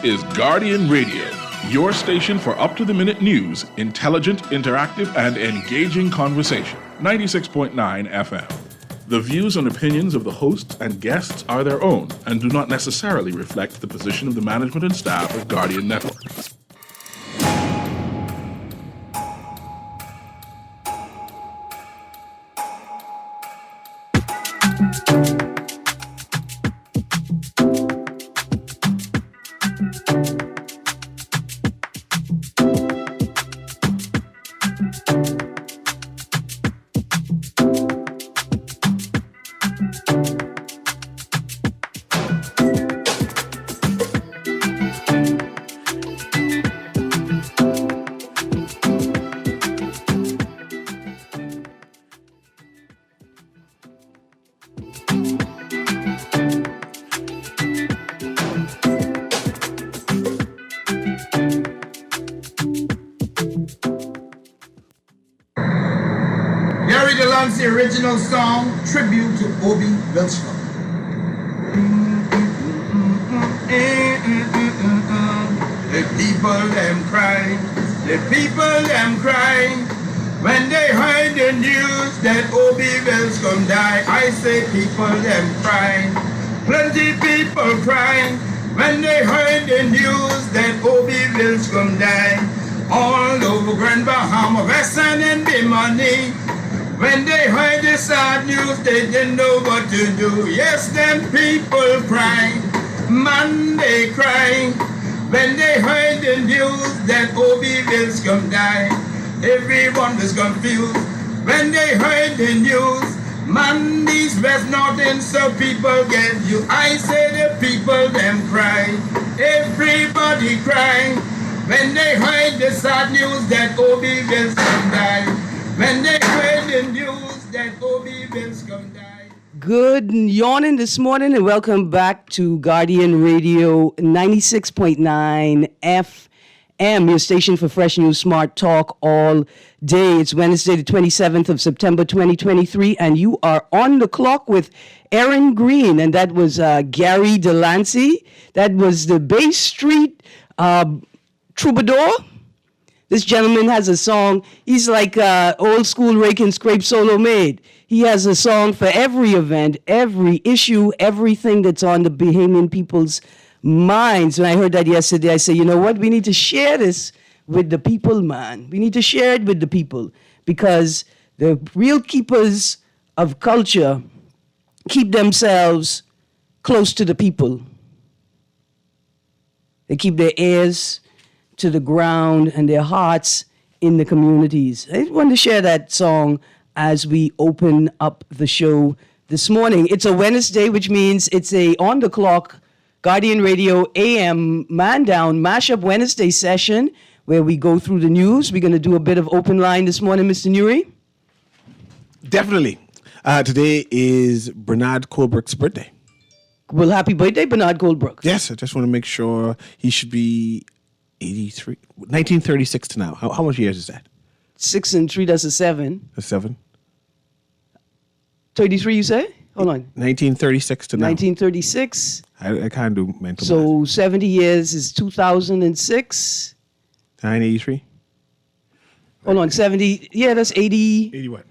is Guardian Radio, your station for up-to-the-minute news, intelligent, interactive, and engaging conversation. 96.9 FM. The views and opinions of the hosts and guests are their own and do not necessarily reflect the position of the management and staff of Guardian Network. The original song, tribute to Obi Wilson. The people them cry, when they heard the news that Obi Wilson died. I say people them cry, plenty people cry, when they heard the news that Obi Wilson died. All over Grand Bahama, Western and Bimini. When they heard the sad news, they didn't know what to do. Yes, them people crying, man, they crying. When they heard the news that Obi Wilson died, everyone was confused. When they heard the news, man, these West Northern so people get you. I say the people them cry, everybody crying. When they heard the sad news that Obi Wilson died. When they heard the news that Obi Wilson died. Good yawning this morning and welcome back to Guardian Radio 96.9 FM, your station for fresh news, smart talk all day. It's Wednesday, the 27th of September, 2023, and you are on the clock with Erin, Greene, and that was Gary Delancey. That was the Bay Street Troubadour. This gentleman has a song. He's like old school rake and scrape solo made. He has a song for every event, every issue, everything that's on the Bahamian people's minds. When I heard that yesterday, I said, you know what? We need to share this with the people, man. We need to share it with the people because the real keepers of culture keep themselves close to the people. They keep their ears to the ground and their hearts in the communities. I want to share that song as we open up the show this morning. It's a Wednesday, which means it's a on-the-clock Guardian Radio AM Man-Down Mashup Wednesday session where we go through the news. We're going to do a bit of open line this morning, Mr. Newry. Definitely. Today is Bernard Colebrook's birthday. Well, happy birthday, Bernard Colebrook. Yes, I just want to make sure he should be 83, 1936 to now. How much years is that? 6 and 3, that's a 7. A 7? 33, you say? Hold on. 1936 to now. 1936. I can't do mental So 70 years is 2006. 983? Hold on, 70. Yeah, that's 80. 80 what?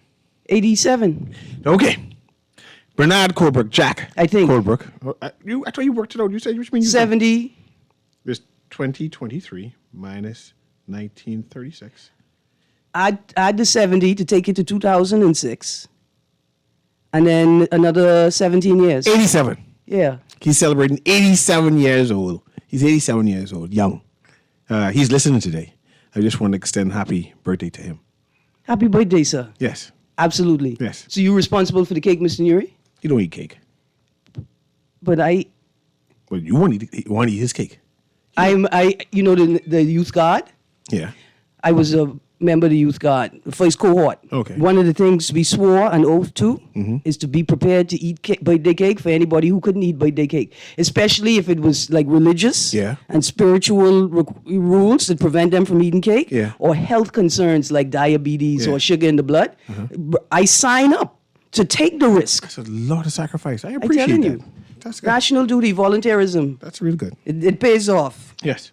87. Okay. Bernard Colebrook, Jack. I think. Colebrook. I thought you worked it out. You said which means 70. There's 2023 minus 1936. Add the 70 to take it to 2006. And then another 17 years. 87. Yeah. He's celebrating 87 years old. He's 87 years old, young. He's listening today. I just want to extend happy birthday to him. Happy birthday, sir. Yes. Absolutely. Yes. So you're responsible for the cake, Mr. Newry? You don't eat cake. But Well, you want to eat his cake. you know the youth guard? Yeah. I was a member of the youth guard, the first cohort. Okay. One of the things we swore an oath to is to be prepared to eat birthday cake for anybody who couldn't eat birthday cake, especially if it was like religious and spiritual rules that prevent them from eating cake or health concerns like diabetes or sugar in the blood. I sign up to take the risk. That's a lot of sacrifice. I appreciate telling that. you. That's good. National duty, volunteerism. That's really good. It pays off. Yes.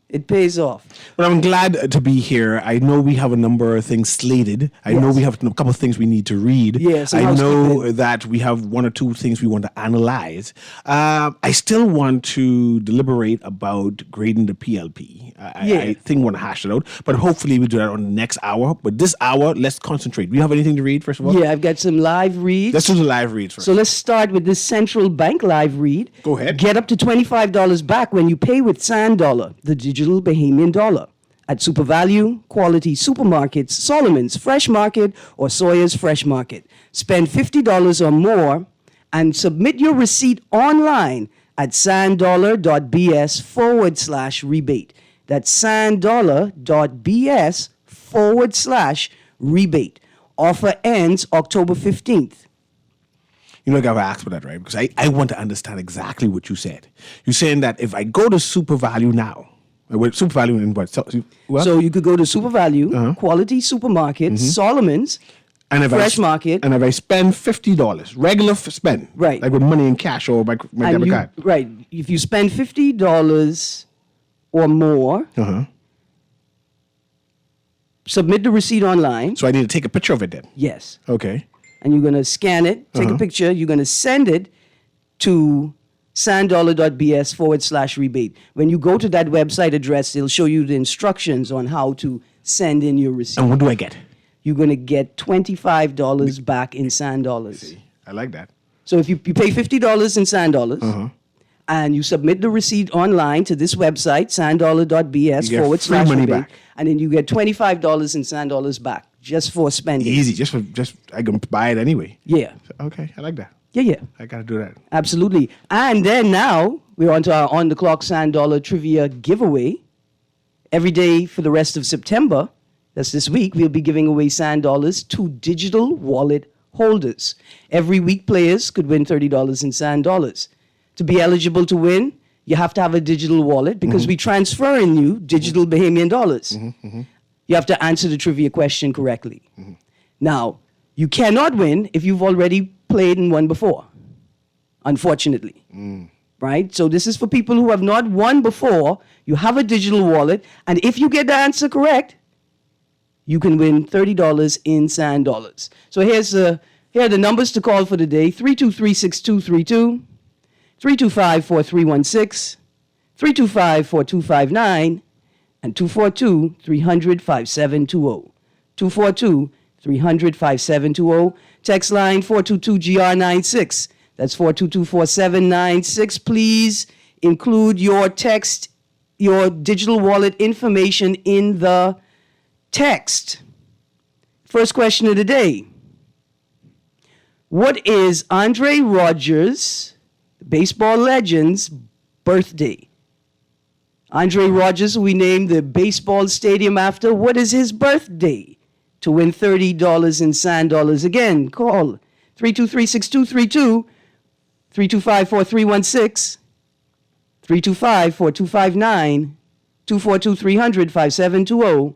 It pays off. But I'm glad to be here. I know we have a number of things slated. I know Yes. we have a couple of things we need to read. Yes, I and know housekeeping. that we have one or two things we want to analyze. I still want to deliberate about grading the PLP. I think we want to hash it out, but hopefully we do that on the next hour. But this hour, let's concentrate. Do you have anything to read, first of all? Yeah, I've got some live reads. Let's do the live reads first. So let's start with this central bank live read. Go ahead. Get up to $25 back when you pay with Sand Dollar, the digital Bahamian dollar, at Super Value, Quality Supermarkets, Solomon's Fresh Market, or Sawyer's Fresh Market. Spend $50 or more and submit your receipt online at sanddollar.bs/rebate. That's sanddollar.bs/rebate. Offer ends October 15th. You know, I got to ask for that, right? Because I want to understand exactly what you said. You're saying that if I go to Super Value now, with Super Value in what? So you could go to Super Value, Quality Supermarkets, Solomon's, and if Fresh Market. And if I spend $50, regular spend, Right. like with money in cash or my and debit card. Right. If you spend $50 or more, submit the receipt online. So I need to take a picture of it then. Yes. Okay. And you're going to scan it, take a picture, you're going to send it to sanddollar.bs/rebate. When you go to that website address, they'll show you the instructions on how to send in your receipt. And what do I get? You're going to get $25 back in Sand Dollars. I like that. So if you pay $50 in Sand Dollars and you submit the receipt online to this website, sanddollar.bs You get free money /rebate, back. and then you get $25 in Sand Dollars back just for spending. Easy. Just I can buy it anyway. Yeah. Okay. I like that. Yeah. I got to do that. Absolutely. And then now we're on to our On the Clock Sand Dollar Trivia giveaway. Every day for the rest of September, that's this week, we'll be giving away Sand Dollars to digital wallet holders. Every week, players could win $30 in Sand Dollars. To be eligible to win, you have to have a digital wallet because we transfer in you digital Bahamian dollars. You have to answer the trivia question correctly. Now, you cannot win if you've already played and won before, unfortunately. Right? So this is for people who have not won before. You have a digital wallet, and if you get the answer correct, you can win $30 in Sand Dollars. So here are the numbers to call for the day: 323-6232, 325-4316, 325-4259, and 242-300-5720. 242-300-5720. Text line 422-GR96. That's 422-4796. Please include your text, your digital wallet information in the text. First question of the day. What is Andre Rogers, baseball legend's birthday? Andre Rogers, who we named the baseball stadium after, what is his birthday? To win $30 in Sand Dollars. Again, call 323-6232, 325-4316, 325-4259, 242-300-5720,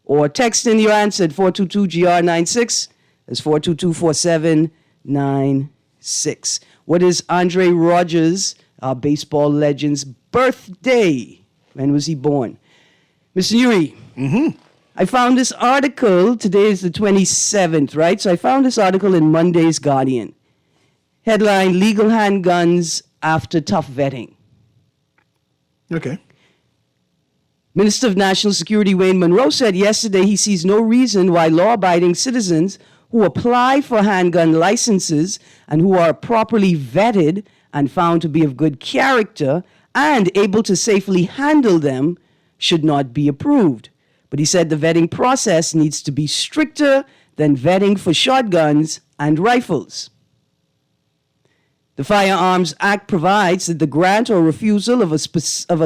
or text in your answer at 422-GR96. That's 422-4796. What is Andre Rogers, our baseball legend's birthday? When was he born? Mr. Nuri, I found this article. Today is the 27th, right? So I found this article in Monday's Guardian. Headline, Legal Handguns After Tough Vetting. Okay. Minister of National Security Wayne Monroe said yesterday he sees no reason why law-abiding citizens who apply for handgun licenses and who are properly vetted and found to be of good character and able to safely handle them should not be approved. But he said the vetting process needs to be stricter than vetting for shotguns and rifles. The Firearms Act provides that the grant or refusal of a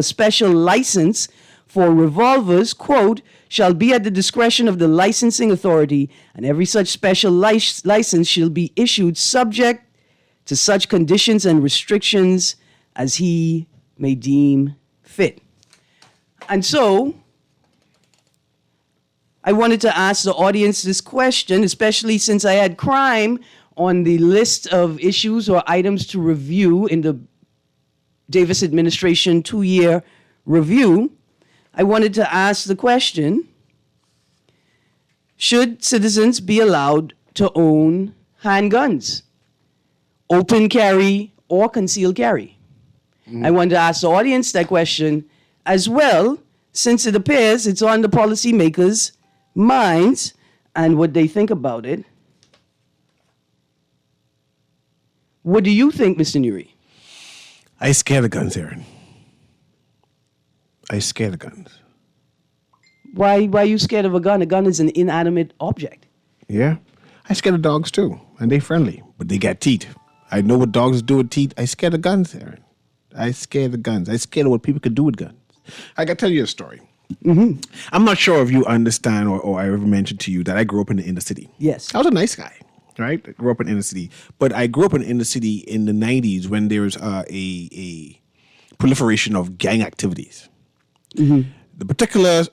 special license for revolvers, quote, shall be at the discretion of the licensing authority, and every such special license shall be issued subject to such conditions and restrictions as he may deem fit. And so, I wanted to ask the audience this question, especially since I had crime on the list of issues or items to review in the Davis administration 2-year review, I wanted to ask the question, should citizens be allowed to own handguns, open carry or concealed carry? I wanted to ask the audience that question as well, since it appears it's on the policymakers' minds and what they think about it. What do you think, Mr. Nuri? I scared of guns, Erin. I scared of guns. Why are you scared of a gun? A gun is an inanimate object. Yeah. I scared of dogs too, and they friendly, but they got teeth. I know what dogs do with teeth. I scared of guns, Erin. I scared of guns. I scared of what people could do with guns. I can tell you a story. Mm-hmm. I'm not sure if you understand or I ever mentioned to you that I grew up in the inner city. Yes. I was a nice guy, right? I grew up in the inner city. But I grew up in the inner city in the 90s when there was a proliferation of gang activities. Mm-hmm. The particular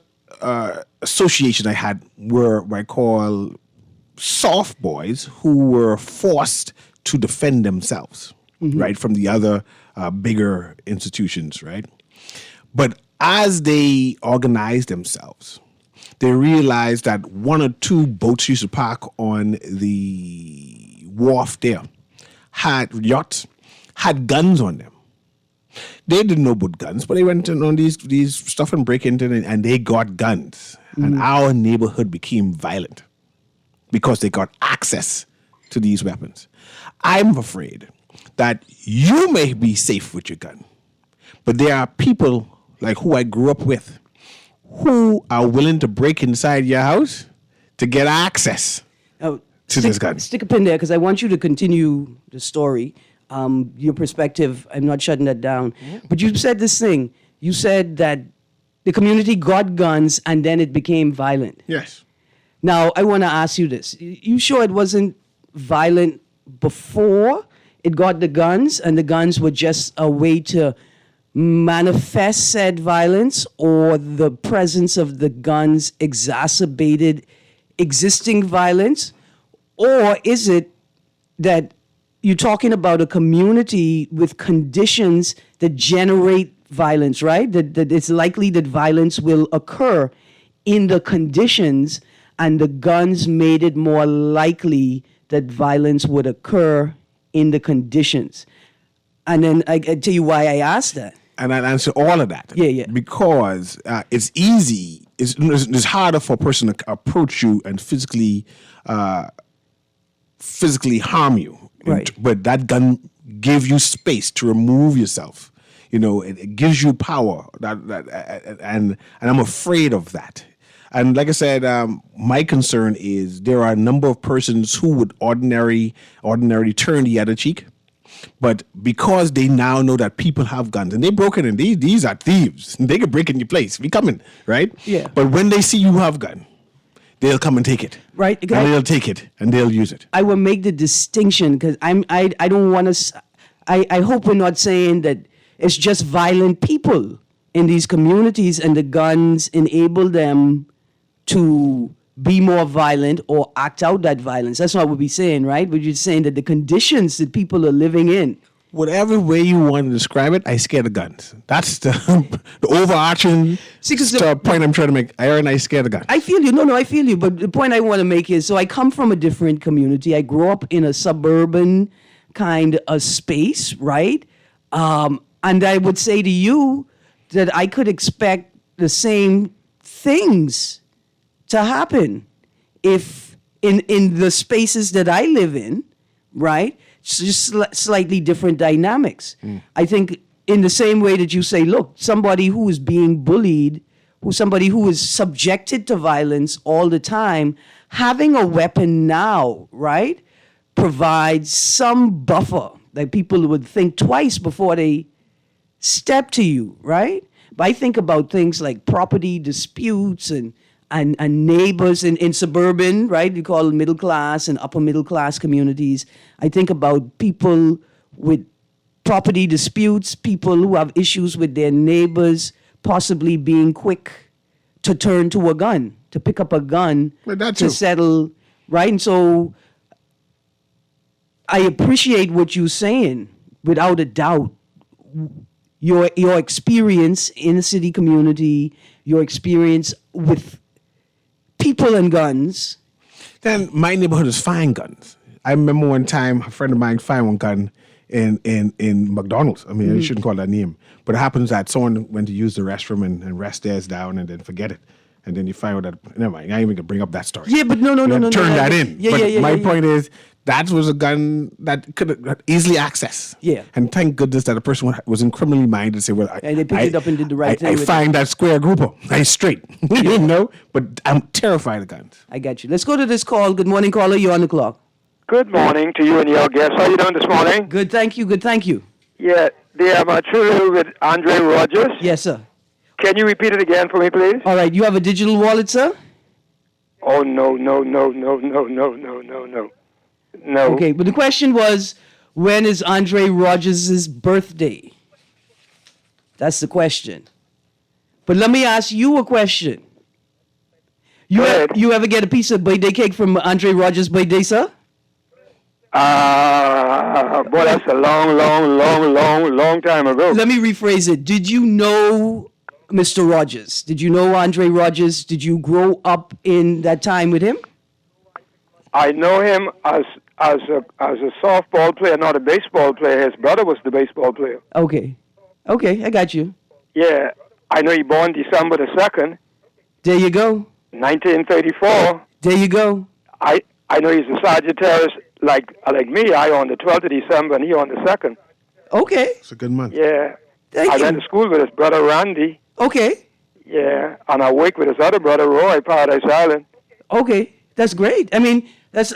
association I had were what I call soft boys who were forced to defend themselves, right, from the other bigger institutions, right? But as they organized themselves, they realized that one or two boats used to park on the wharf there had yachts, had guns on them. They didn't know about guns, but they went on these stuff and break into it, and they got guns. And our neighborhood became violent because they got access to these weapons. I'm afraid that you may be safe with your gun, but there are people like who I grew up with who are willing to break inside your house to get access to this gun. Stick a pin there because I want you to continue the story. Your perspective, I'm not shutting that down. Mm-hmm. But you said this thing. You said that the community got guns and then it became violent. Yes. Now, I want to ask you this. You sure it wasn't violent before it got the guns and the guns were just a way to manifest said violence, or the presence of the guns exacerbated existing violence? Or is it that you're talking about a community with conditions that generate violence, right? That it's likely that violence will occur in the conditions, and the guns made it more likely that violence would occur in the conditions. And then I tell you why I asked that. And I'll answer all of that. Yeah. Because it's easy. It's harder for a person to approach you and physically harm you. Right. But that gun gives you space to remove yourself. You know, it gives you power. And I'm afraid of that. And like I said, my concern is there are a number of persons who would ordinarily turn the other cheek. But because they now know that people have guns and they broke in, and these are thieves, and they can break in your place. We coming, right? Yeah. But when they see you have gun, they'll come and take it. Right. And they'll take it and they'll use it. I will make the distinction because I don't want to. I hope we're not saying that it's just violent people in these communities and the guns enable them to be more violent or act out that violence. That's not what we're saying, right? We're just saying that the conditions that people are living in. Whatever way you want to describe it, I scared of guns. That's the overarching point I'm trying to make. Erin, I scared of guns. I feel you. No, I feel you. But the point I want to make is, so I come from a different community. I grew up in a suburban kind of space, right? And I would say to you that I could expect the same things to happen if in the spaces that I live in, right? It's just slightly different dynamics. I think in the same way that you say, look, somebody who is being bullied, somebody who is subjected to violence all the time, having a weapon now, right, provides some buffer that people would think twice before they step to you, right? But I think about things like property disputes and neighbors in suburban, right? You call it middle class and upper middle class communities. I think about people with property disputes, people who have issues with their neighbors, possibly being quick to turn to a gun, to pick up a gun to settle, right? And so I appreciate what you're saying, without a doubt. your experience in the city community, your experience with people and guns. Then my neighborhood is fine guns. I remember one time a friend of mine found one gun in McDonald's. I mean, I shouldn't call that name. But it happens that someone went to use the restroom and rest theirs down and then forget it. And then you find out that, never mind, I ain't even going to bring up that story. Yeah, but no. Turn that in. Yeah, but yeah. my point is, that was a gun that could easily access. Yeah. And thank goodness that a person was in criminally minded and say, well, And they picked it up and did the right thing I with find that square grouper. I straight. You know? But I'm terrified of guns. I got you. Let's go to this call. Good morning, caller. You're on the clock. Good morning to you and your guests. How you doing this morning? Good, thank you. Good, thank you. Yeah, dear, I'm truly with Andre Rogers. Yes, sir. Can you repeat it again for me, please? All right. You have a digital wallet, sir? Oh, no. No. Okay, but the question was, when is Andre Rogers' birthday? That's the question. But let me ask you a question. Go ahead. You ever get a piece of birthday cake from Andre Rogers' birthday, sir? Boy, that's a long time ago. Let me rephrase it. Did you know Mr. Rogers? Did you know Andre Rogers? Did you grow up in that time with him? I know him as a softball player, not a baseball player. His brother was the baseball player. Okay, I got you. Yeah, I know he born December the 2nd, There you go. 1934. There you go. I know he's a Sagittarius like me. I on the 12th of December and he on the 2nd. Okay. It's a good month. Yeah. Thank I you. went to school with his brother Randy. Okay. Yeah. And I worked with his other brother Roy, Paradise Island. Okay. That's great. I mean, that's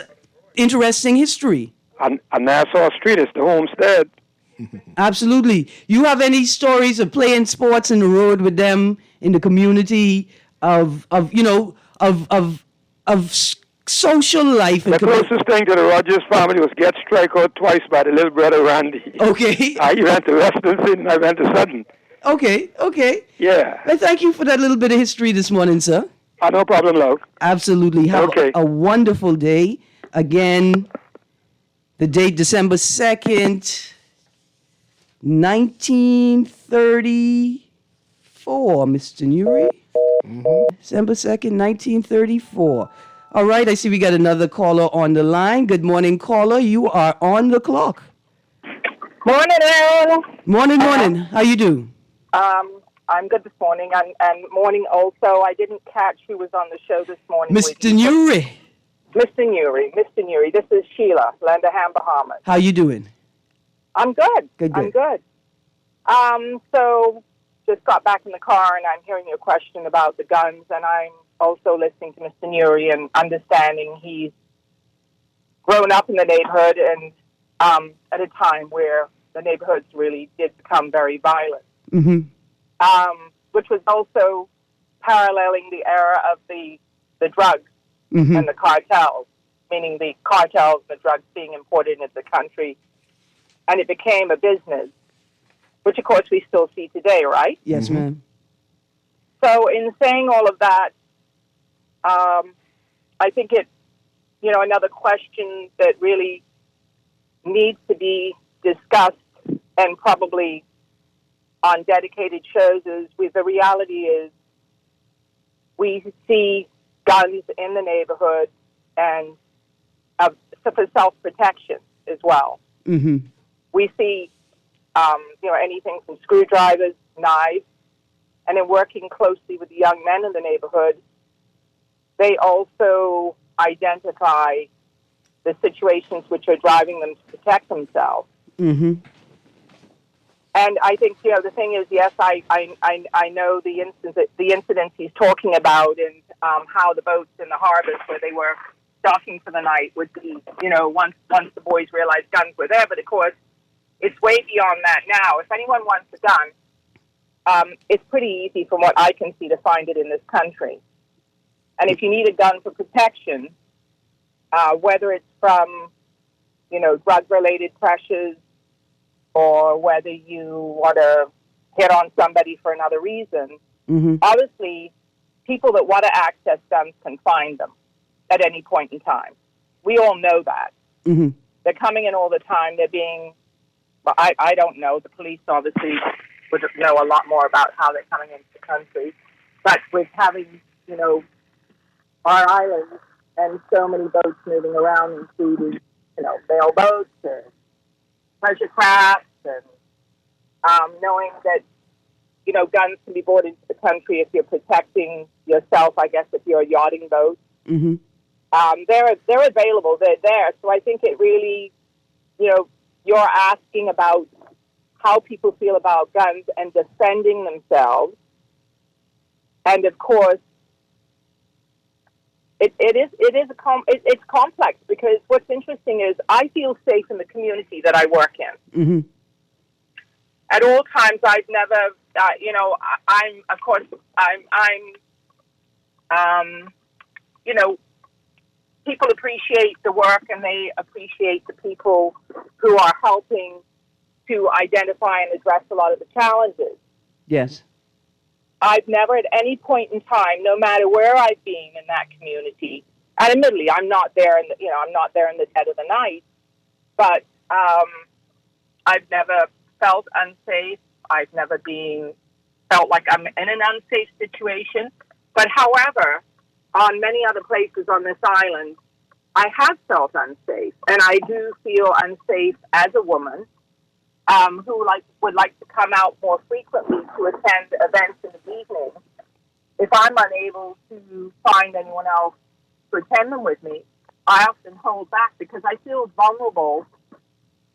interesting history. And Nassau Street is the homestead. Absolutely. You have any stories of playing sports in the road with them in the community of social life? The closest thing to the Rogers family was get struck out twice by the little brother Randy. Okay. He went to Western City and I went to Sutton. Okay. Yeah. Well, thank you for that little bit of history this morning, sir. No problem, love. Absolutely. Have Okay. a wonderful day. Again, the date December 2nd, 1934, Mr. Newry. December 2nd, 1934. All right, I see we got another caller on the line. Good morning, caller. You are on the clock. Morning, Erin. Morning. How you do? I'm good this morning, and morning also. I didn't catch who was on the show this morning. Mr. Newry. Mr. Newry. This is Sheila, Landerham, Bahamas. How you doing? I'm good. Good. I'm good. So just got back in the car, and I'm hearing your question about the guns, and I'm also listening to Mr. Newry and understanding he's grown up in the neighborhood and at a time where the neighborhoods really did become very violent. Mm-hmm. Which was also paralleling the era of the drugs and the cartels, meaning the cartels and the drugs being imported into the country, and it became a business, which of course we still see today, right? Yes, ma'am. So in saying all of that, I think another question that really needs to be discussed and probably on dedicated shows is the reality is we see guns in the neighborhood and for self-protection as well. Mm-hmm. We see, anything from screwdrivers, knives, and in working closely with the young men in the neighborhood, they also identify the situations which are driving them to protect themselves. Mm-hmm. And I think, the thing is, yes, I know the incidents he's talking about and how the boats in the harbors where they were docking for the night would be, once the boys realized guns were there. But, of course, it's way beyond that now. If anyone wants a gun, it's pretty easy from what I can see to find it in this country. And if you need a gun for protection, whether it's from, drug-related pressures, or whether you want to hit on somebody for another reason, obviously, people that want to access guns can find them at any point in time. We all know that. They're coming in all the time. They're being, I don't know, the police obviously would know a lot more about how they're coming into the country. But with having, our islands and so many boats moving around, including, mail boats and pleasure crafts, and knowing that, guns can be brought into the country if you're protecting yourself, I guess, if you're a yachting boat. Mm-hmm. They're available. They're there. So I think it really, you're asking about how people feel about guns and defending themselves. And of course, it's complex, because what's interesting is I feel safe in the community that I work in. Mm-hmm. At all times, I've never, people appreciate the work, and they appreciate the people who are helping to identify and address a lot of the challenges. Yes. I've never at any point in time, no matter where I've been in that community, and admittedly, I'm not there in the dead of the night, but I've never felt unsafe. I've never felt like I'm in an unsafe situation. But however, on many other places on this island, I have felt unsafe, and I do feel unsafe as a woman who would like to come out more frequently to attend events in the evening. If I'm unable to find anyone else to attend them with me, I often hold back because I feel vulnerable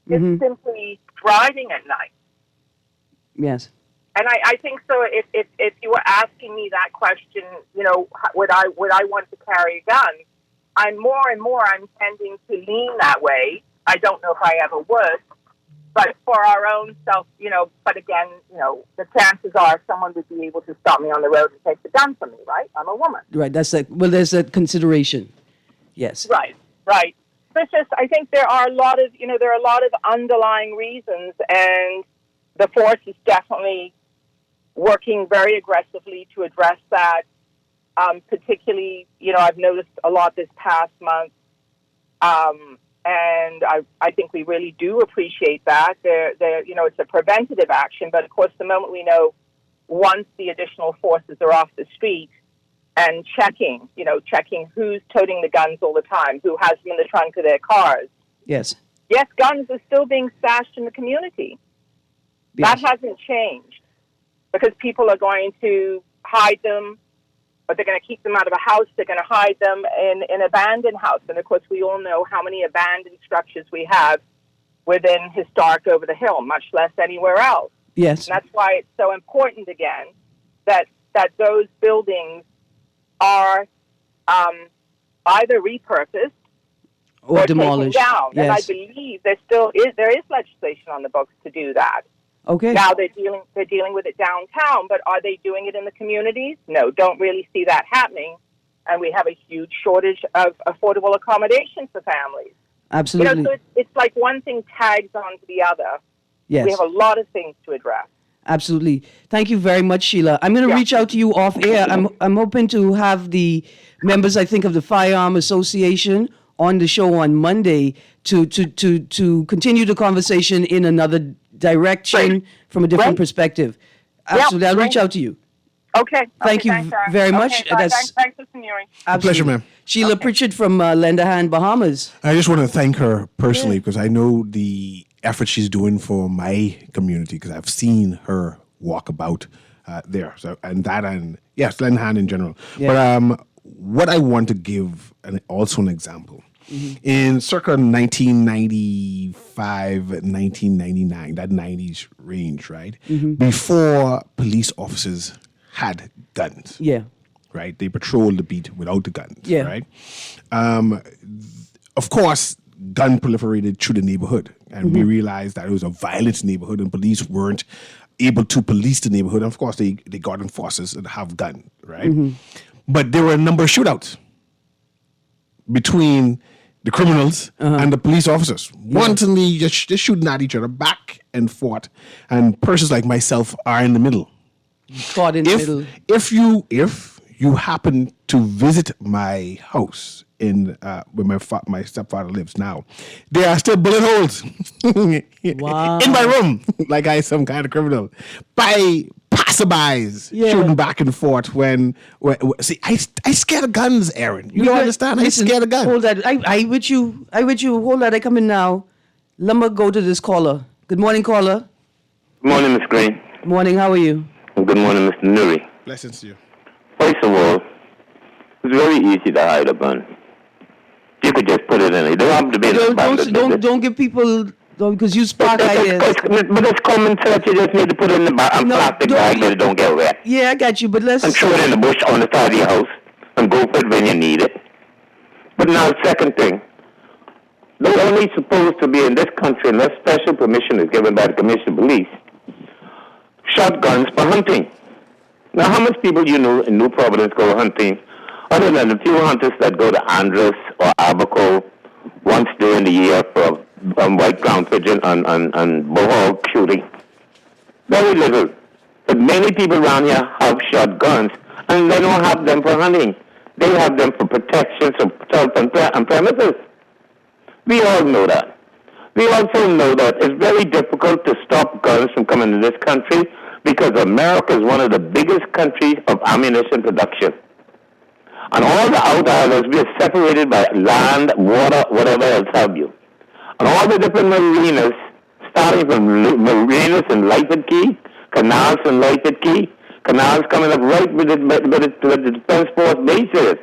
just simply driving at night. Yes. And I think so. If you were asking me that question, would I want to carry a gun? I'm tending to lean that way. I don't know if I ever would, but for our own self, But again, the chances are someone would be able to stop me on the road and take the gun from me. Right? I'm a woman. Right. There's that consideration. Yes. Right. So it's just, I think there are a lot of underlying reasons, and the force is definitely working very aggressively to address that. Particularly, I've noticed a lot this past month, and I think we really do appreciate that. It's a preventative action, but of course, the moment we know, once the additional forces are off the street, and checking who's toting the guns all the time, who has them in the trunk of their cars. Yes. Yes, guns are still being stashed in the community. Yes. That hasn't changed, because people are going to hide them, but they're going to keep them out of a house. They're going to hide them in an abandoned house. And, of course, we all know how many abandoned structures we have within historic Over the Hill, much less anywhere else. Yes. And that's why it's so important, again, that those buildings are either repurposed or demolished. taken down. Yes. And I believe there is legislation on the books to do that. Okay. Now they're dealing with it downtown, but are they doing it in the communities? No, don't really see that happening. And we have a huge shortage of affordable accommodation for families. Absolutely. So it's like one thing tags onto the other. Yes. We have a lot of things to address. Absolutely. Thank you very much, Sheila. I'm going to reach out to you off air. I'm hoping to have the members, I think, of the Firearm Association on the show on Monday to continue the conversation in another direction from a different perspective. Absolutely. I'll reach out to you. Okay. Thank you thanks, very much. Okay, thanks for sneering. Pleasure, ma'am. Sheila Pritchard from Lend a Hand, Bahamas. I just want to thank her personally because I know the effort she's doing for my community, because I've seen her walk about there. So Lend a Hand in general. Yeah. But what I want to give also an example. Mm-hmm. In circa 1995, 1999, that 90s range, right? Mm-hmm. Before police officers had guns. Yeah. Right? They patrolled the beat without the guns. Yeah. Right? Of course, gun proliferated through the neighborhood. And we realized that it was a violent neighborhood and police weren't able to police the neighborhood. And of course, they got enforcers that have guns, right? Mm-hmm. But there were a number of shootouts between the criminals and the police officers. Wantonly just shooting at each other back and forth. And persons like myself are in the middle. Caught in the middle. If you happen to visit my house in where my stepfather lives now, there are still bullet holes Wow. in my room, like I some kind of criminal, by passerbys shooting back and forth. When see, I scared of guns, Erin. You don't understand. Listen, I scared of guns. Hold that. I with you. Hold that. I come in now. Let me go to this caller. Good morning, caller. Good morning, Miss Greene. Morning. How are you? Good morning, Mr. Nuri. Blessings to you. First of all, it's very easy to hide a gun. You could just put it in. You don't have to be in the Don't give people because you spark ideas. But it's common sense. You just need to put it in the plastic bag so it don't get wet. Yeah, I got you. But let's and throw it in the bush on the side of your house and go for it when you need it. But now, second thing, they're only supposed to be in this country unless special permission is given by the Commission of Police. Shotguns for hunting. Now, how much people you know in New Providence go hunting, other than the few hunters that go to Andros or Abaco once during the year for white ground pigeon and bohog shooting? Very little. But many people around here have shotguns, and they don't have them for hunting. They have them for protection of self and premises. We all know that. We also know that it's very difficult to stop guns from coming to this country because America is one of the biggest countries of ammunition production. And all the out islands, we are separated by land, water, whatever else have you. And all the different marinas, starting from marinas in Lightfoot Key, canals in Lightfoot Key, canals coming up right with the Defense Force bases.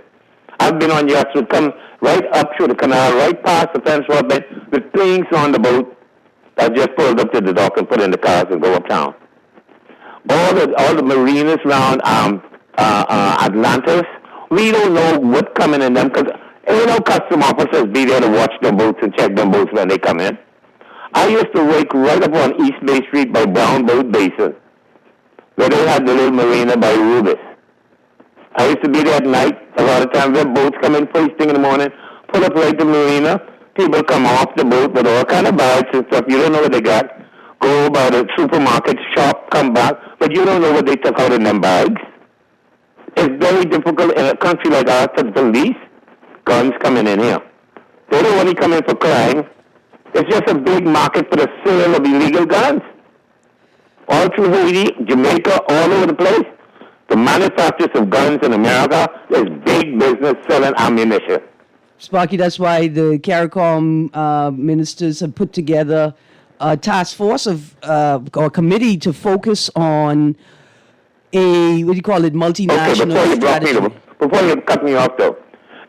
I've been on yachts that come right up through the canal, right past the Defense Force base, with planes on the boat. I just pulled up to the dock and put in the cars and go uptown. All the marinas around Atlantis, we don't know what's coming in them because ain't no custom officers be there to watch them boats and check them boats when they come in. I used to work right up on East Bay Street by Brown Boat Basin, where they had the little marina by Rubis. I used to be there at night. A lot of times their boats come in first thing in the morning, pull up right to the marina. People come off the boat with all kind of bags and stuff. You don't know what they got. Go by the supermarket, shop, come back, but you don't know what they took out in them bags. It's very difficult in a country like ours to police guns coming in here. They don't only come in for crime. It's just a big market for the sale of illegal guns. All through Haiti, Jamaica, all over the place. The manufacturers of guns in America is big business selling ammunition. Sparky, that's why the CARICOM ministers have put together a task force or committee to focus on a, what do you call it, multinational strategy. Before you cut me off though,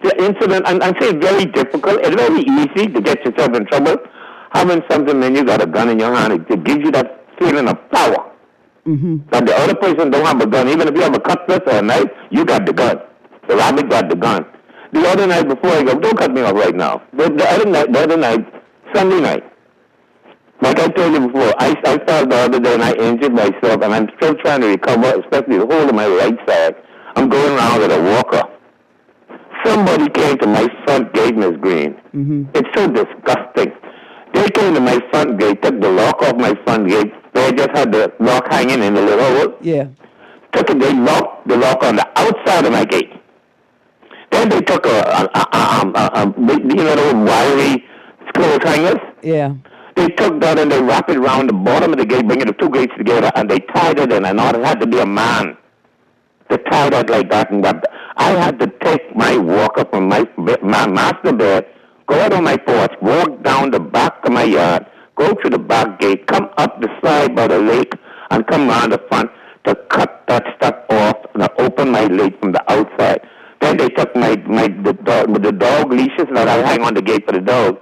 the incident, and I say very difficult, it's very easy to get yourself in trouble. Having something when you got a gun in your hand, it gives you that feeling of power. Mm-hmm. That the other person don't have a gun. Even if you have a cutlass or a knife, you got the gun. The rabbit got the gun. The other night before I go, don't cut me off right now. The other night, Sunday night, like I told you before, I fell the other day and I injured myself, and I'm still trying to recover, especially the whole of my right side. I'm going around with a walker. Somebody came to my front gate, Miss Greene. Mm-hmm. It's so disgusting. They came to my front gate, took the lock off my front gate. They just had the lock hanging in the little hole. Yeah. They locked the lock on the outside of my gate. Then they took those wiry clothes hangers. Yeah. They took that and they wrapped it around the bottom of the gate, bringing the two gates together, and they tied it in. And it had to be a man to tie that like that and wrap it. I had to take my walker from my master bed, go out on my porch, walk down the back of my yard, go through the back gate, come up the side by the lake, and come around the front to cut that stuff off and open my lake from the outside. Then they took the dog leashes that I hang on the gate for the dog,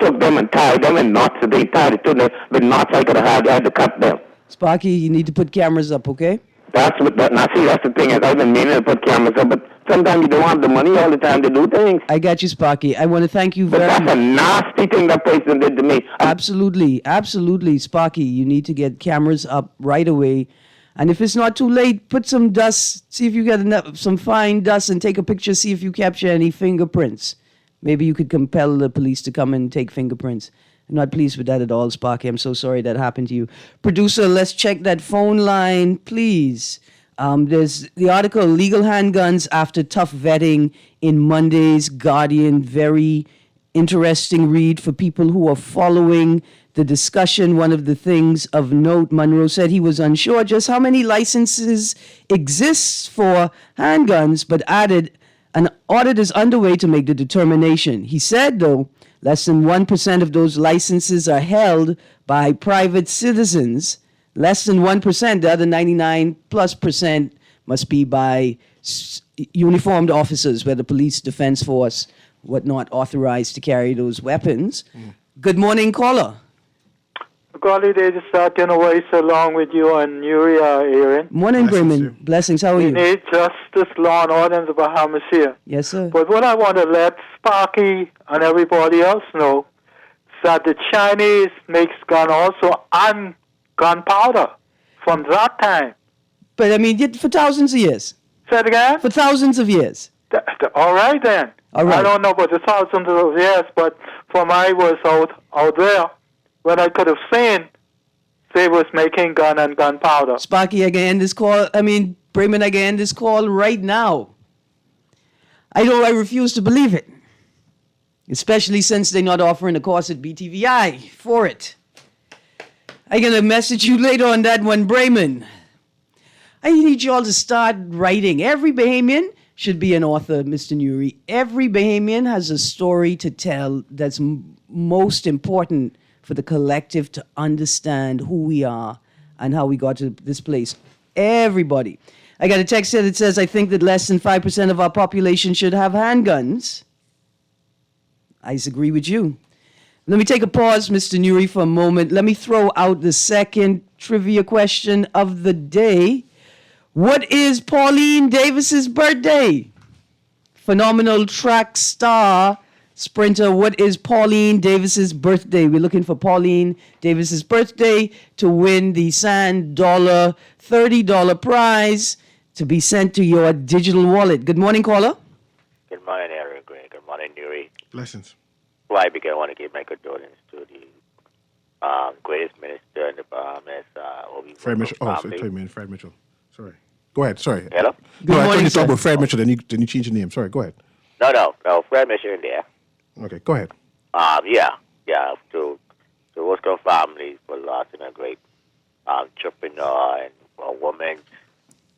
took them and tied them in knots. They tied it to them with knots I could have had. I had to cut them. Sparky, you need to put cameras up, okay? That's the thing is I've been meaning to put cameras up, but sometimes you don't have the money all the time to do things. I got you, Sparky. I want to thank you very much. But that's a nasty thing that person did to me. Absolutely, Sparky. You need to get cameras up right away. And if it's not too late, put some dust, see if you get some fine dust and take a picture, see if you capture any fingerprints. Maybe you could compel the police to come and take fingerprints. I'm not pleased with that at all, Sparky. I'm so sorry that happened to you. Producer, let's check that phone line, please. There's the article, Legal Handguns After Tough Vetting in Monday's Guardian. Very interesting read for people who are following the discussion. One of the things of note, Monroe said he was unsure just how many licenses exist for handguns, but added an audit is underway to make the determination. He said, though, less than 1% of those licenses are held by private citizens. Less than 1%, the other 99+% must be by uniformed officers, whether police, defense force, whatnot, authorized to carry those weapons. Good morning, caller. Golly, they just starting away so long with you and Yuri, Erin. Morning, Bremen. Blessings. How are We you? need justice, law, and order in the Bahamas here. Yes, sir. But what I want to let Sparky and everybody else know is that the Chinese makes gun also and gunpowder from that time. But I mean, for thousands of years. Say it again? For thousands of years. All right, then. All right. I don't know about the thousands of years, but from I was out there, when I could have seen, they was making gun and gunpowder. Sparky, I can end this call. Bremen, I can end this call right now. I refuse to believe it. Especially since they're not offering a course at BTVI for it. I'm going to message you later on that one, Bremen. I need you all to start writing. Every Bahamian should be an author, Mr. Nuri. Every Bahamian has a story to tell that's most important for the collective to understand who we are and how we got to this place. Everybody. I got a text here that says, I think that less than 5% of our population should have handguns. I disagree with you. Let me take a pause, Mr. Nuri, for a moment. Let me throw out the second trivia question of the day. What is Pauline Davis's birthday? Phenomenal track star, sprinter. What is Pauline Davis's birthday? We're looking for Pauline Davis's birthday to win the Sand Dollar $30 prize to be sent to your digital wallet. Good morning, caller. Good morning, Erin. Good morning, Nuri. Blessings. Well, I begin, I want to give my condolences to the greatest minister in the Bahamas, Fred Mitchell. Oh, sorry, Fred Mitchell. Sorry. Go ahead. Sorry. Hello? No, I thought you talked about Fred Mitchell, then you changed your name. Sorry, go ahead. No, Fred Mitchell in there. Okay, go ahead. Yeah, to Oscar families for losing a great entrepreneur and a woman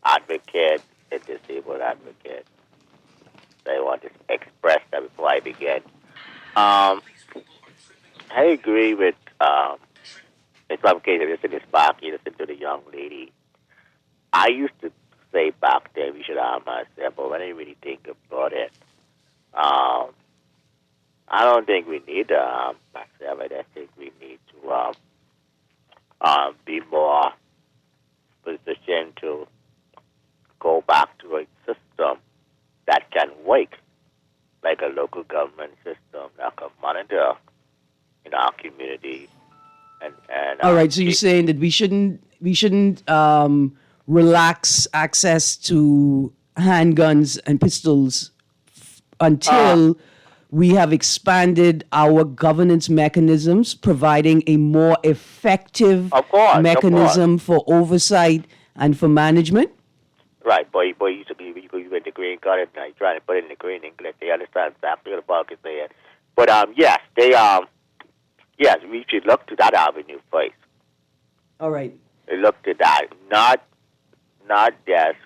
advocate, a disabled advocate. So I want to express that before I begin. I agree with, in some cases, listen to Sparky, listen to the young lady. I used to say back then we should arm ourselves, but when I really think about it, I don't think we need to arm ourselves. I just think we need to be more positioned to go back to a system that can work, like a local government system that can monitor in our community. And all right, so you're saying that we shouldn't relax access to handguns and pistols until we have expanded our governance mechanisms, providing a more effective mechanism for oversight and for management? Right, but you used to be, you went to Greene College, now you're trying to put it in the Greene English. They understand exactly what the park is saying. But yes, we should look to that avenue first. All right. Look to that, not just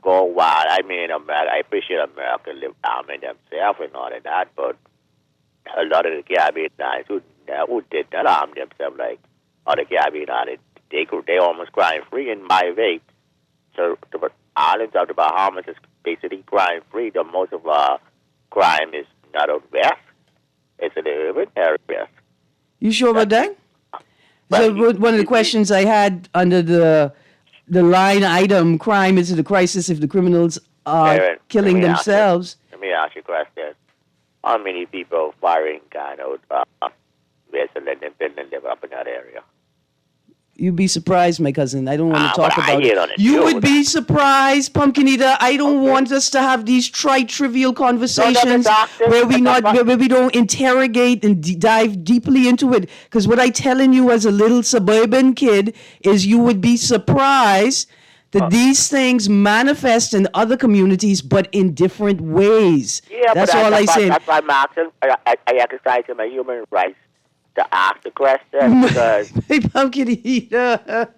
go wild. I mean, America, I appreciate America live arming themselves and all of that, but a lot of the Caribbean guys who did not arm themselves like other Caribbean islands, they almost crime free in my way. So the islands of the Bahamas is basically crime free. The most of our crime is not out west; it's in the urban areas. You sure about that? So one of the questions I had under the line item, crime is a crisis if the criminals are Erin, killing themselves. Let me ask you a question. How many people firing gun out west and let them live up in that area? You'd be surprised, my cousin. I don't want to talk about it. You would be surprised, Pumpkin Eater. I don't want us to have these trivial conversations where we don't interrogate and dive deeply into it. Because what I'm telling you as a little suburban kid is you would be surprised that these things manifest in other communities, but in different ways. Yeah, that's but all I say. That's why I'm asking. I exercise my human rights to ask the question because. Hey, pumpkin eater.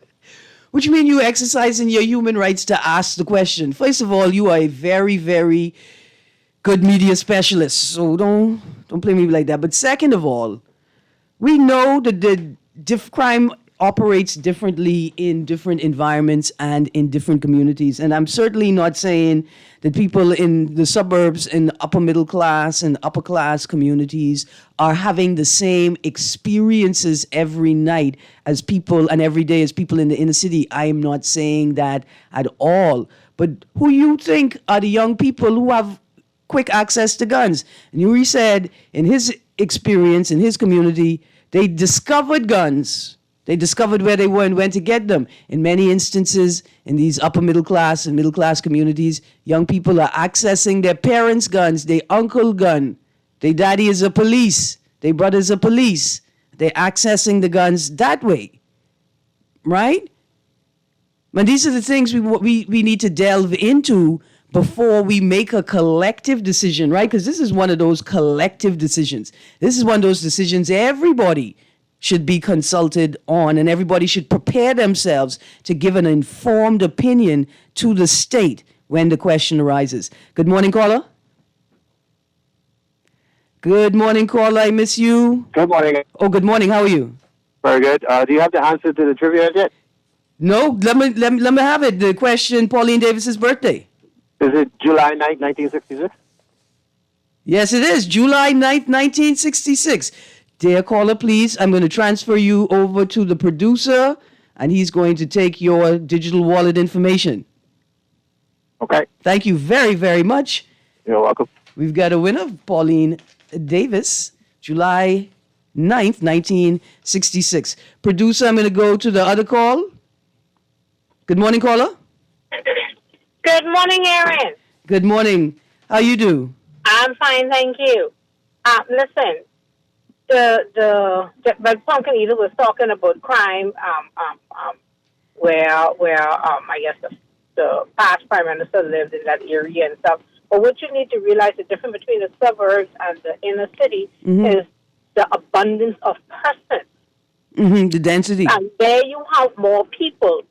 What do you mean you exercising your human rights to ask the question? First of all, you are a very, very good media specialist, so don't play me like that. But second of all, we know that the crime operates differently in different environments and in different communities. And I'm certainly not saying that people in the suburbs and upper middle class and upper class communities are having the same experiences every night as people and every day as people in the inner city. I am not saying that at all. But who you think are the young people who have quick access to guns? And Yuri said in his experience, in his community, they discovered guns. They discovered where they were and went to get them. In many instances, in these upper middle class and middle class communities, young people are accessing their parents' guns, their uncle gun. Their daddy is a police. Their brother is a police. They're accessing the guns that way. Right? And these are the things we need to delve into before we make a collective decision, right? Because this is one of those collective decisions. This is one of those decisions everybody should be consulted on, and everybody should prepare themselves to give an informed opinion to the state when the question arises. Good morning, caller. Good morning, caller. I miss you. Good morning. Oh, good morning. How are you? Very good. Do you have the answer to the trivia yet? No. Let me have it. The question: Pauline Davis's birthday. Is it July 9th, 1966? Yes, it is. July 9th, 1966. Dear caller, please, I'm going to transfer you over to the producer, and he's going to take your digital wallet information. Okay. Thank you very, very much. You're welcome. We've got a winner, Pauline Davis, July 9th, 1966. Producer, I'm going to go to the other call. Good morning, caller. Good morning, Erin. Good morning. How you do? I'm fine, thank you. Listen, the Pumpkin Eater was talking about crime, where I guess the past prime minister lived in that area and stuff. But what you need to realize, the difference between the suburbs and the inner city is the abundance of persons. Mm-hmm, the density. And there you have more people.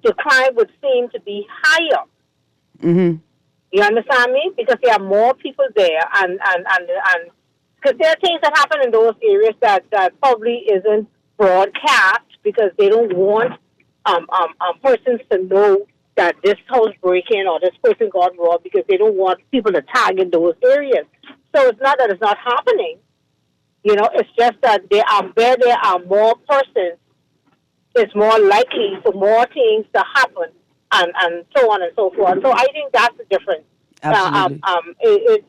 The crime would seem to be higher. Mm-hmm. You understand me? Because there are more people there, and because there are things that happen in those areas that probably isn't broadcast because they don't want persons to know that this house break-in or this person got robbed because they don't want people to target those areas. So it's not that it's not happening. You know, it's just that where there are more persons, it's more likely for more things to happen and so on and so forth. So I think that's the difference. Absolutely.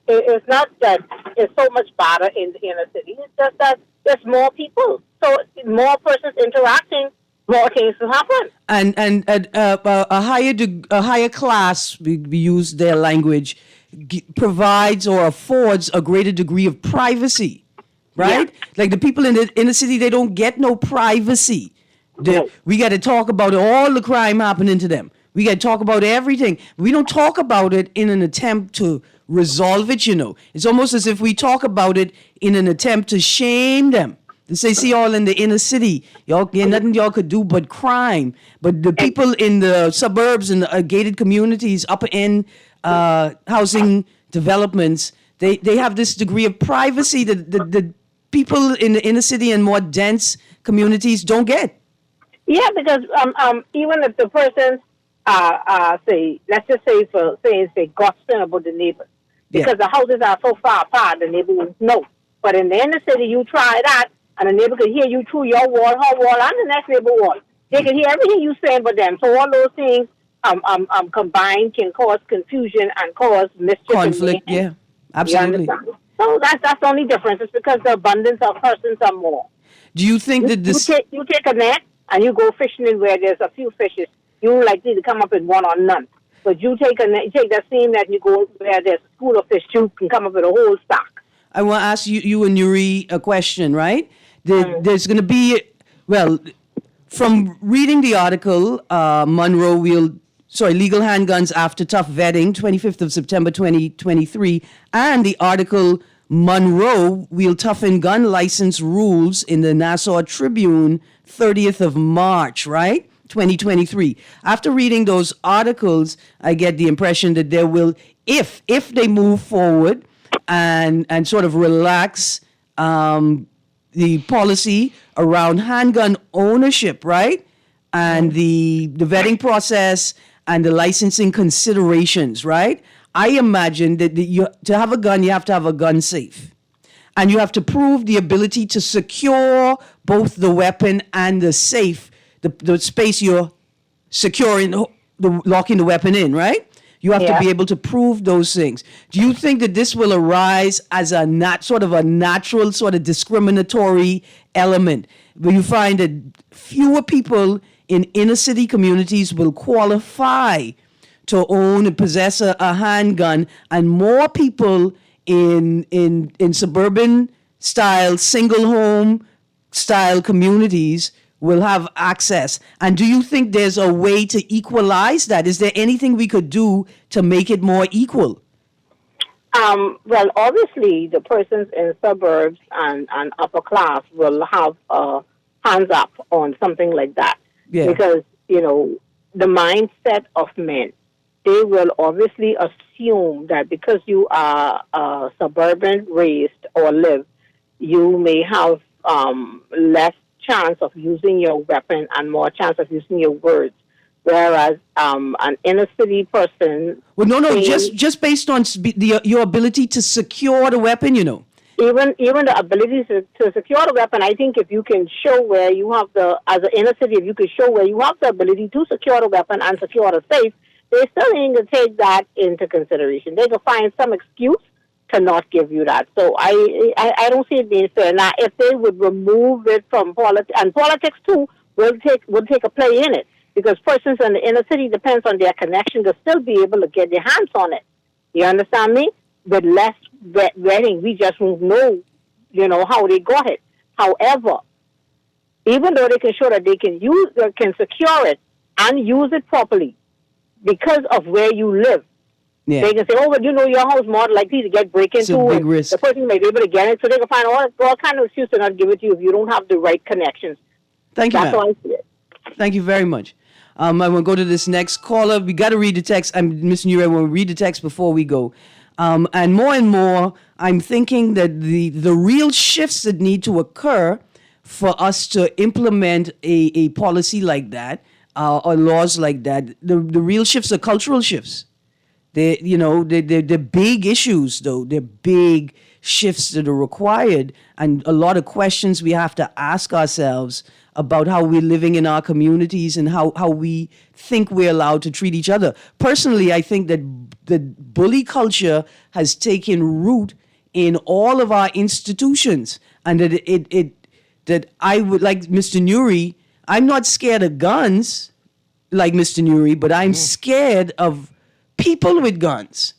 It's not that it's so much better in the inner city. It's just that there's more people. So more persons interacting, more things will happen. And a higher class, we use their language, provides or affords a greater degree of privacy, right? Yeah. Like the people in the inner city, they don't get no privacy. We got to talk about all the crime happening to them. We got to talk about everything. We don't talk about it in an attempt to resolve it, you know. It's almost as if we talk about it in an attempt to shame them. To say, see, y'all in the inner city, y'all, nothing y'all could do but crime. But the people in the suburbs and the gated communities, upper end housing developments, they have this degree of privacy that the people in the inner city and more dense communities don't get. Yeah, because even if the person say, let's just say for saying gossiping about the neighbors, because the houses are so far apart, the neighbor won't know. But in the inner city, you try that, and the neighbor could hear you through your wall, her wall, and the next neighbor wall. They can hear everything you say about them. So all those things combined can cause confusion and cause mischief. Conflict, yeah, absolutely. So that's the only difference. It's because the abundance of persons are more. Do you think that this... You take a net and you go fishing in where there's a few fishes. You likely to come up with one or none. But you take that same net and you go where there's a school of fish, you can come up with a whole stock. I want to ask you and Yuri a question, right? There's going to be, well, from reading the article, Monroe will legal handguns after tough vetting, 25th of September 2023, and the article Monroe will toughen gun license rules in the Nassau Tribune, 30th of March, right? 2023. After reading those articles, I get the impression that there will, if they move forward and sort of relax the policy around handgun ownership, right? And the vetting process and the licensing considerations, right? I imagine that to have a gun, you have to have a gun safe. And you have to prove the ability to secure both the weapon and the safe, the space you're securing, locking the weapon in, right? You have to be able to prove those things. Do you think that this will arise as a natural sort of discriminatory element, where you find that fewer people in inner city communities will qualify to own and possess a handgun, and more people in suburban style, single home style communities will have access? And do you think there's a way to equalize that? Is there anything we could do to make it more equal? Well, obviously, the persons in suburbs and upper class will have hands up on something like that. Yeah. Because, the mindset of men, they will obviously assume that because you are suburban raised or live, you may have less chance of using your weapon and more chance of using your words. Whereas an inner city person... Well, no, just based on your ability to secure the weapon, Even the ability to secure the weapon, I think if you can show where you have as an inner city, if you can show where you have the ability to secure the weapon and secure the safe, they still need to take that into consideration. They can find some excuse to not give you that. So I don't see it being fair. Now, if they would remove it from politics, and politics too will take a play in it, because persons in the inner city, depends on their connection, to still be able to get their hands on it. You understand me? With less vetting, we just won't know, how they got it. However, even though they can show that they can secure it and use it properly, because of where you live, they can say, "Oh, but your house more likely to get break into. It's a big risk. The person may be able to get it, so they can find all kind of excuse to not give it to you if you don't have the right connections." Thank you, That's how I see it. Thank you very much. I'm going to go to this next caller. We got to read the text. Ms. Nure, we'll read the text before we go. And more, I'm thinking that the real shifts that need to occur for us to implement a policy like that, or laws like that, the real shifts are cultural shifts. They're big issues, though. They're big shifts that are required, and a lot of questions we have to ask ourselves about how we're living in our communities and how we think we're allowed to treat each other. Personally, I think that the bully culture has taken root in all of our institutions, and that I would, like Mr. Nuri, I'm not scared of guns like Mr. Nuri, but I'm scared of people with guns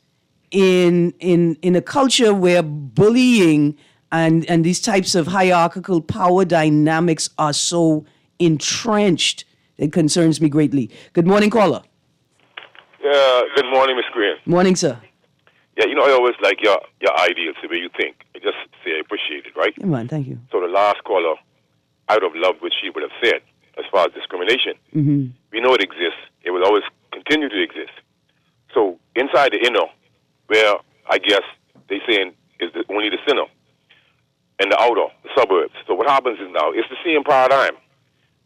in a culture where bullying and these types of hierarchical power dynamics are so entrenched. It concerns me greatly. Good morning, caller. Good morning, Miss Greene. Morning, sir. Yeah, I always like your ideas, the way you think. I just say I appreciate it, right? Yeah, man, thank you. So the last caller, I would have loved what she would have said as far as discrimination. Mm-hmm. We know it exists. It will always continue to exist. So inside the inner, where I guess they saying is only the sinner, and the outer, the suburbs. So what happens is now, it's the same paradigm.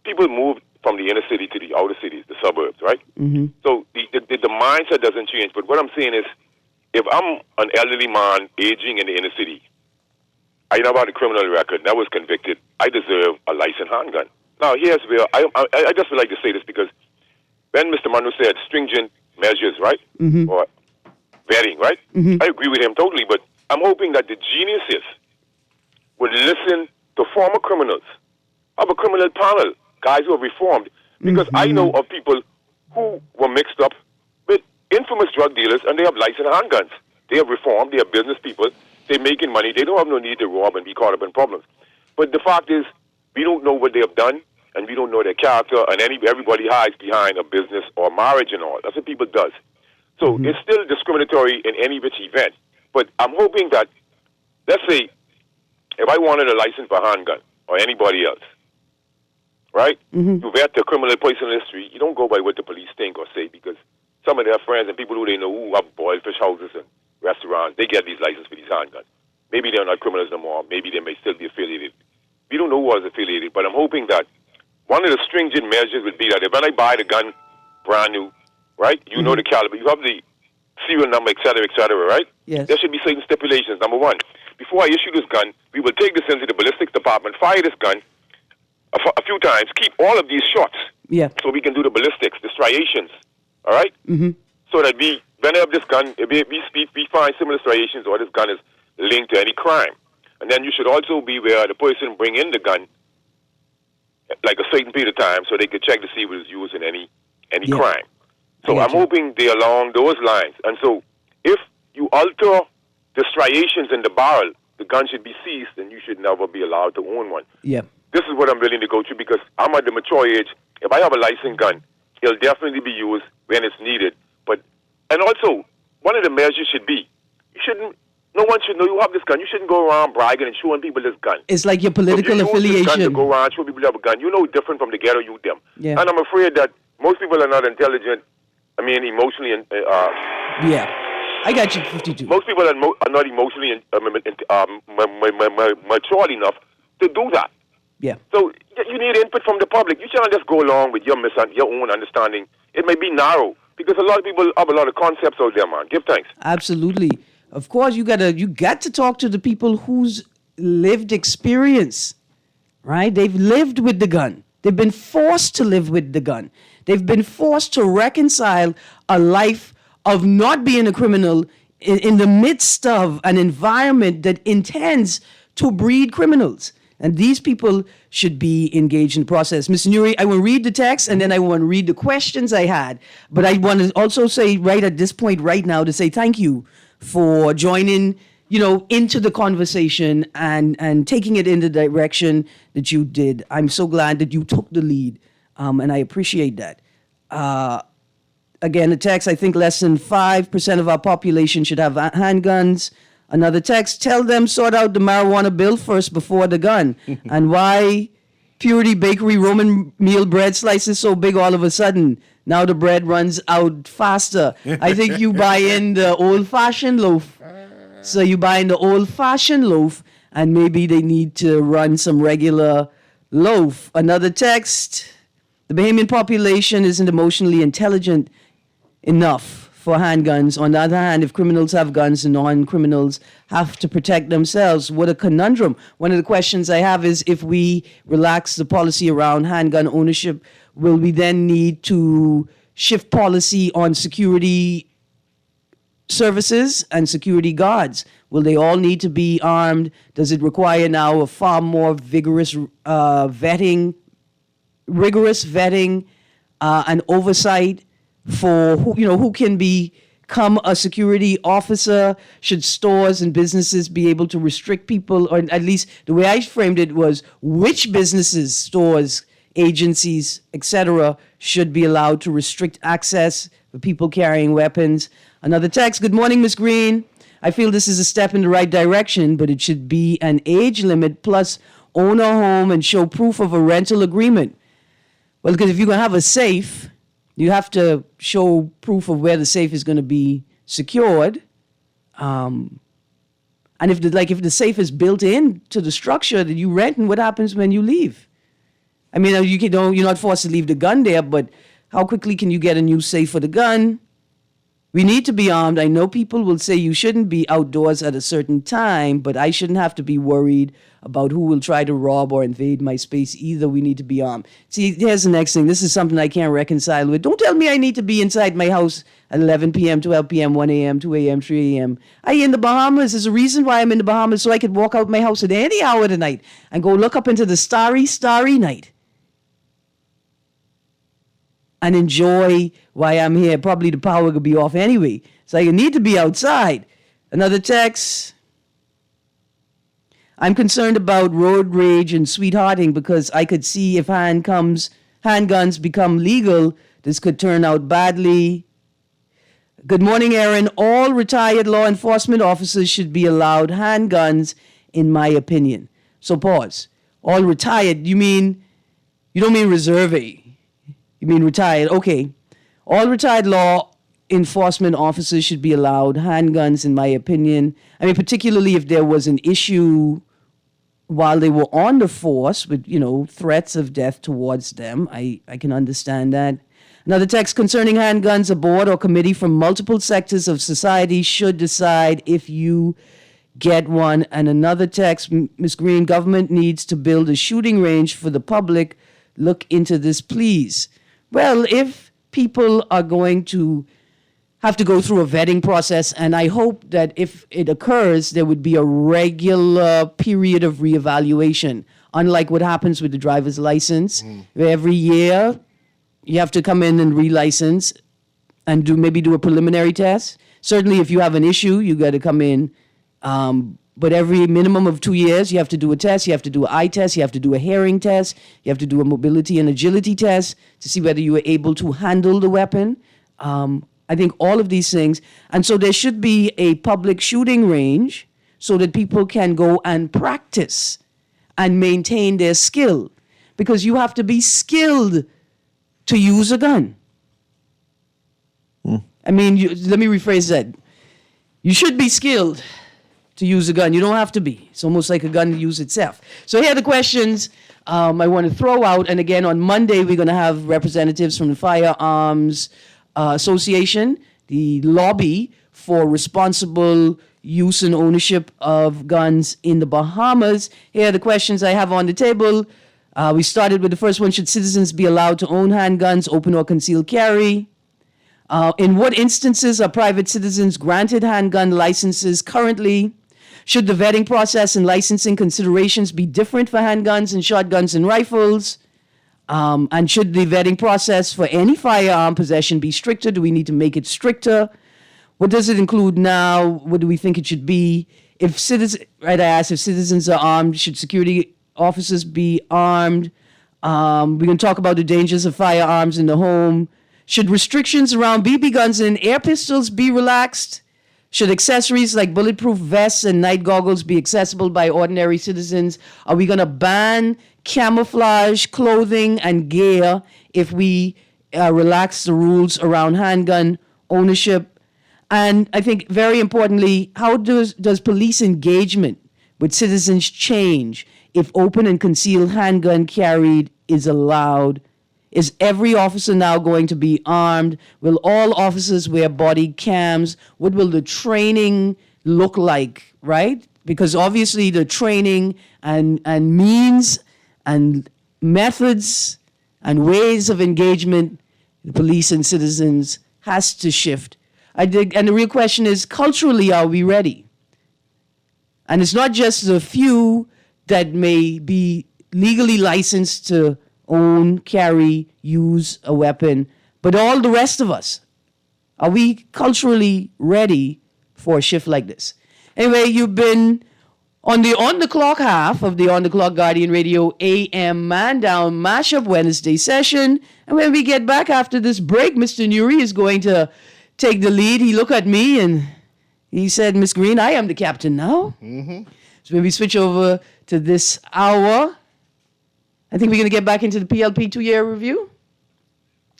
People move from the inner city to the outer cities, the suburbs, right? Mm-hmm. So the mindset doesn't change. But what I'm saying is, if I'm an elderly man aging in the inner city, I know about a criminal record, and I was convicted, I deserve a licensed handgun. Now, here's where I just would like to say this, because when Mr. Manu said stringent measures, right? Mm-hmm. Or vetting, right? Mm-hmm. I agree with him totally, but I'm hoping that the geniuses would listen to former criminals, of a criminal panel, guys who have reformed, because I know of people who were mixed up with infamous drug dealers, and they have licensed handguns. They have reformed, they are business people, they're making money, they don't have no need to rob and be caught up in problems. But the fact is, we don't know what they have done, and we don't know their character, and everybody hides behind a business or marriage and all. That's what people does. So it's still discriminatory in any which event. But I'm hoping that, let's say, if I wanted a license for a handgun or anybody else, right? You vet the criminal person history. You don't go by what the police think or say, because some of their friends and people who they know who have boiled fish houses and restaurants, they get these licenses for these handguns. Maybe they're not criminals no more. Maybe they may still be affiliated. We don't know who was affiliated, but I'm hoping that one of the stringent measures would be that if when I buy the gun brand new, right, you know the caliber, you have the serial number, et cetera, right? Yes. There should be certain stipulations. Number one, before I issue this gun, we will take this into the ballistics department, fire this gun a few times, keep all of these shots so we can do the ballistics, the striations, all right? So that when I have this gun, if we find similar striations or this gun is linked to any crime. And then you should also be where the person bring in the gun like a certain period of time so they could check to see if it was used in any crime. So I'm hoping they're along those lines. And so if you alter the striations in the barrel, the gun should be seized and you should never be allowed to own one. This is what I'm willing to go through because I'm at the mature age. If I have a licensed gun, it'll definitely be used when it's needed. And also, one of the measures should be, no one should know you have this gun. You shouldn't go around bragging and showing people this gun. It's like your political so if you use this gun to affiliation. go around show people you have a gun. You know different from the ghetto youth them. Yeah. And I'm afraid that most people are not intelligent. I mean, emotionally. I got you, 52. Most people are not emotionally mature enough to do that. So you need input from the public. You can't just go along with your own understanding. It may be narrow because a lot of people have a lot of concepts out there, man. Give thanks. Absolutely. Of course, you got to talk to the people whose lived experience, right? They've lived with the gun. They've been forced to live with the gun. They've been forced to reconcile a life of not being a criminal in the midst of an environment that intends to breed criminals. And these people should be engaged in the process. Ms. Nuri, I will read the text and then I want to read the questions I had. But I want to also say right at this point right now to say thank you for joining, into the conversation and taking it in the direction that you did. I'm so glad that you took the lead, and I appreciate that. Again, the text, I think less than 5% of our population should have handguns. Another text, tell them sort out the marijuana bill first before the gun. And why Purity Bakery Roman meal bread slices so big all of a sudden? Now the bread runs out faster. I think you buy in the old-fashioned loaf. So you buy in the old-fashioned loaf, and maybe they need to run some regular loaf. Another text, the Bahamian population isn't emotionally intelligent enough for handguns. On the other hand, if criminals have guns, the non-criminals have to protect themselves. What a conundrum. One of the questions I have is if we relax the policy around handgun ownership, will we then need to shift policy on security services and security guards? Will they all need to be armed? Does it require now a far more rigorous vetting and oversight for who can become a security officer? Should stores and businesses be able to restrict people, or at least the way I framed it was which businesses, stores, agencies, etc., should be allowed to restrict access for people carrying weapons? Another text, good morning, Ms. Greene. I feel this is a step in the right direction, but it should be an age limit plus own a home and show proof of a rental agreement. Well, because if you're going to have a safe, you have to show proof of where the safe is going to be secured. And if the safe is built into the structure that you rent, and what happens when you leave? I mean, you're not forced to leave the gun there, but how quickly can you get a new safe for the gun? We need to be armed. I know people will say you shouldn't be outdoors at a certain time, but I shouldn't have to be worried about who will try to rob or invade my space either. We need to be armed. See, here's the next thing. This is something I can't reconcile with. Don't tell me I need to be inside my house at 11 p.m., 12 p.m., 1 a.m., 2 a.m., 3 a.m. I in the Bahamas. There's a reason why I'm in the Bahamas, so I could walk out my house at any hour of the night and go look up into the starry, starry night and enjoy why I'm here. Probably the power could be off anyway. So I need to be outside. Another text. I'm concerned about road rage and sweethearting because I could see if handguns become legal, this could turn out badly. Good morning, Erin. All retired law enforcement officers should be allowed handguns, in my opinion. So pause. All retired, you don't mean reserve. You mean retired. Okay. All retired law enforcement officers should be allowed handguns, in my opinion. I mean, particularly if there was an issue while they were on the force with, threats of death towards them. I can understand that. Another text concerning handguns, a board or committee from multiple sectors of society should decide if you get one. And another text, Ms. Greene, government needs to build a shooting range for the public. Look into this, please. Well, if people are going to have to go through a vetting process, and I hope that if it occurs, there would be a regular period of reevaluation, unlike what happens with the driver's license, where every year you have to come in and relicense and do a preliminary test. Certainly, if you have an issue, you got to come in. But every minimum of 2 years, you have to do a test. You have to do an eye test. You have to do a hearing test. You have to do a mobility and agility test to see whether you are able to handle the weapon. I think all of these things. And so there should be a public shooting range so that people can go and practice and maintain their skill. Because you have to be skilled to use a gun. I mean, let me rephrase that. You should be skilled to use a gun. You don't have to be. It's almost like a gun to use itself. So here are the questions I want to throw out. And again, on Monday, we're going to have representatives from the Firearms Association, the lobby for responsible use and ownership of guns in the Bahamas. Here are the questions I have on the table. We started with the first one. Should citizens be allowed to own handguns, open or concealed carry? In what instances are private citizens granted handgun licenses currently? Should the vetting process and licensing considerations be different for handguns and shotguns and rifles? And should the vetting process for any firearm possession be stricter? Do we need to make it stricter? What does it include now? What do we think it should be? I asked if citizens are armed, should security officers be armed? We're going to talk about the dangers of firearms in the home. Should restrictions around BB guns and air pistols be relaxed? Should accessories like bulletproof vests and night goggles be accessible by ordinary citizens? Are we going to ban camouflage clothing and gear if we relax the rules around handgun ownership? And I think very importantly, how does police engagement with citizens change if open and concealed handgun carried is allowed? Is every officer now going to be armed? Will all officers wear body cams? What will the training look like, right? Because obviously the training and means and methods and ways of engagement, the police and citizens, has to shift. And the real question is, culturally, are we ready? And it's not just the few that may be legally licensed to own, carry, use a weapon, but all the rest of us. Are we culturally ready for a shift like this? Anyway, you've been on the clock half of the On the Clock Guardian Radio AM Man Down Mashup Wednesday session. And when we get back after this break, Mr. Nuri is going to take the lead. He looked at me and he said, Miss Greene, I am the captain now. So when we switch over to this hour, I think we're going to get back into the PLP 2-year review.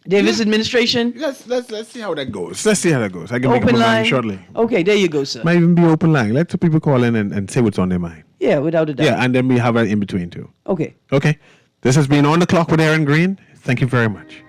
Davis administration. Let's see how that goes. I can make up my mind shortly. Okay, there you go, sir. Might even be open line. Let the people call in and say what's on their mind. Yeah, without a doubt. Yeah, and then we have an in between too. Okay. Okay. This has been On the Clock with Erin Greene. Thank you very much.